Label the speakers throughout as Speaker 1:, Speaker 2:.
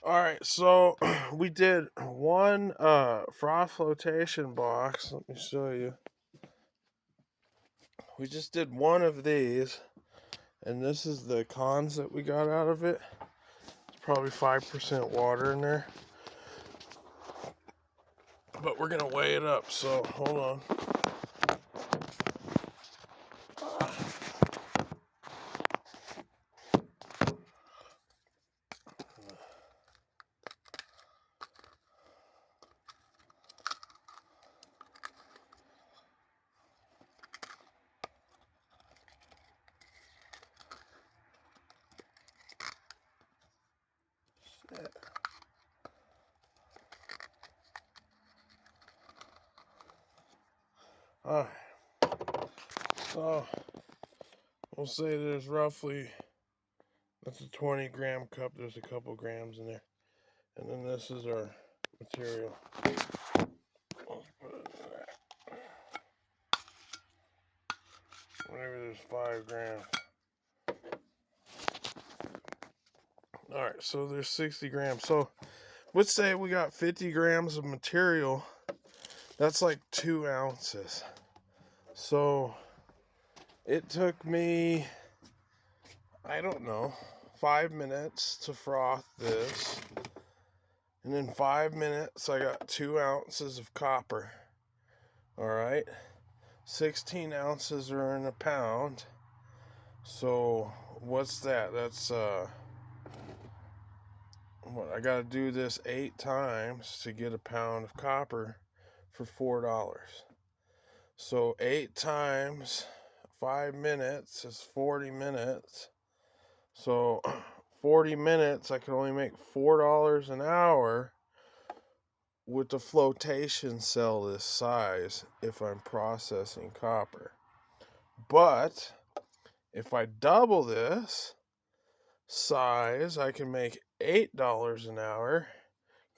Speaker 1: Alright, so we did one froth flotation box. Let me show you. We just did one of these, and this is the cons that we got out of it. It's probably 5% water in there. But we're gonna weigh it up, so hold on. Alright, so we'll say there's roughly, that's a 20 gram cup, there's a couple grams in there. And then this is our material. Maybe there's 5 grams. Alright, so there's 60 grams. So let's say we got 50 grams of material. That's like 2 ounces. So it took me, I don't know, 5 minutes to froth this. And in 5 minutes, I got 2 ounces of copper. Alright? 16 ounces are in a pound. So what's that? That's, what, I gotta do this 8 times to get a pound of copper for $4. So 8 times 5 minutes is 40 minutes. So 40 minutes, I can only make $4 an hour with the flotation cell this size if I'm processing copper. But if I double this size, I can make $8 an hour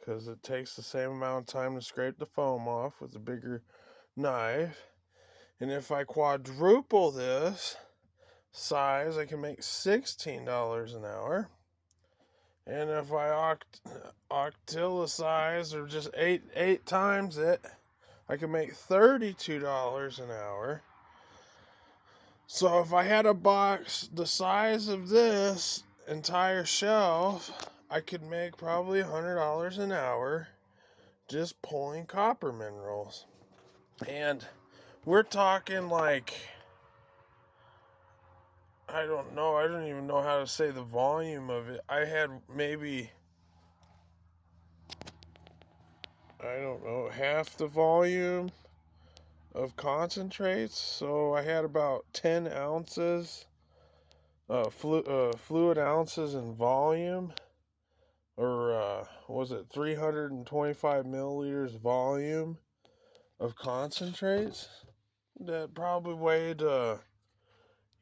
Speaker 1: because it takes the same amount of time to scrape the foam off with a bigger knife. And if I quadruple this size, I can make $16 an hour. And if I octilicize or just eight times it, I can make $32 an hour. So if I had a box the size of this entire shelf, I could make probably $100 an hour just pulling copper minerals. And we're talking like, I don't know, I don't even know how to say the volume of it. I had maybe, I don't know, half the volume of concentrates. So I had about 10 ounces, fluid ounces in volume, or was it 325 milliliters volume of concentrates that probably weighed, a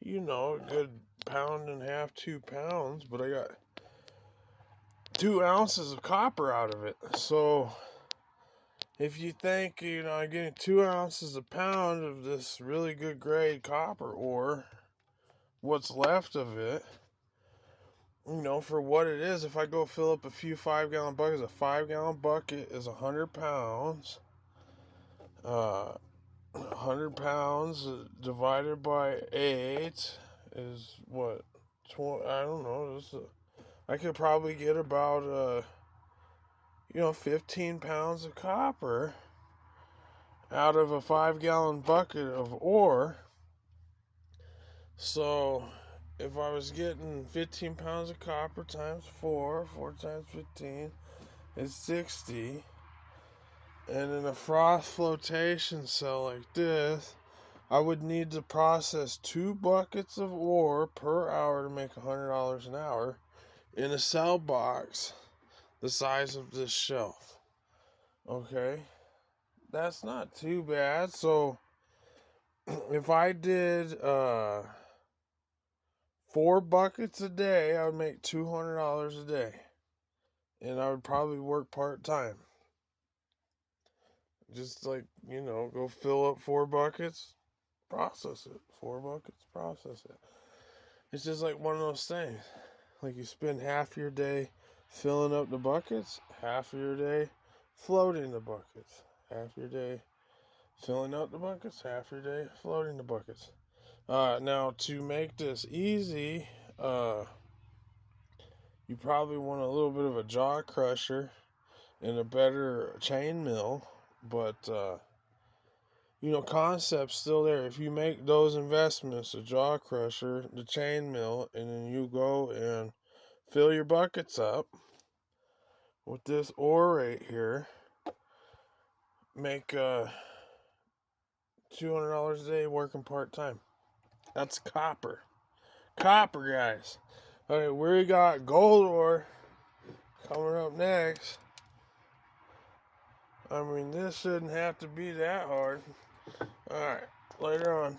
Speaker 1: good 1.5 to 2 pounds, but I got 2 ounces of copper out of it. So if you think, I'm getting 2 ounces a pound of this really good grade copper ore, what's left of it, for what it is, if I go fill up a few 5-gallon buckets, a 5-gallon bucket is 100 pounds. 100 pounds divided by 8 is what? 20, I don't know. I could probably get about, 15 pounds of copper out of a 5-gallon bucket of ore. So if I was getting 15 pounds of copper times 4 times 15 is 60. And in a froth flotation cell like this, I would need to process 2 buckets of ore per hour to make $100 an hour in a cell box the size of this shelf. Okay? That's not too bad. So if I did 4 buckets a day, I would make $200 a day. And I would probably work part-time. Just like, go fill up 4 buckets, process it. 4 buckets, process it. It's just like one of those things. Like you spend half your day filling up the buckets, half of your day floating the buckets, half your day filling up the buckets, half your day floating the buckets. Now to make this easy, you probably want a little bit of a jaw crusher and a better chain mill, but concept's still there. If you make those investments, the jaw crusher, the chain mill, and then you go and fill your buckets up with this ore right here, make $200 a day working part-time. That's copper. Copper, guys. Okay, we got gold ore coming up next. I mean, this shouldn't have to be that hard. Alright, later on.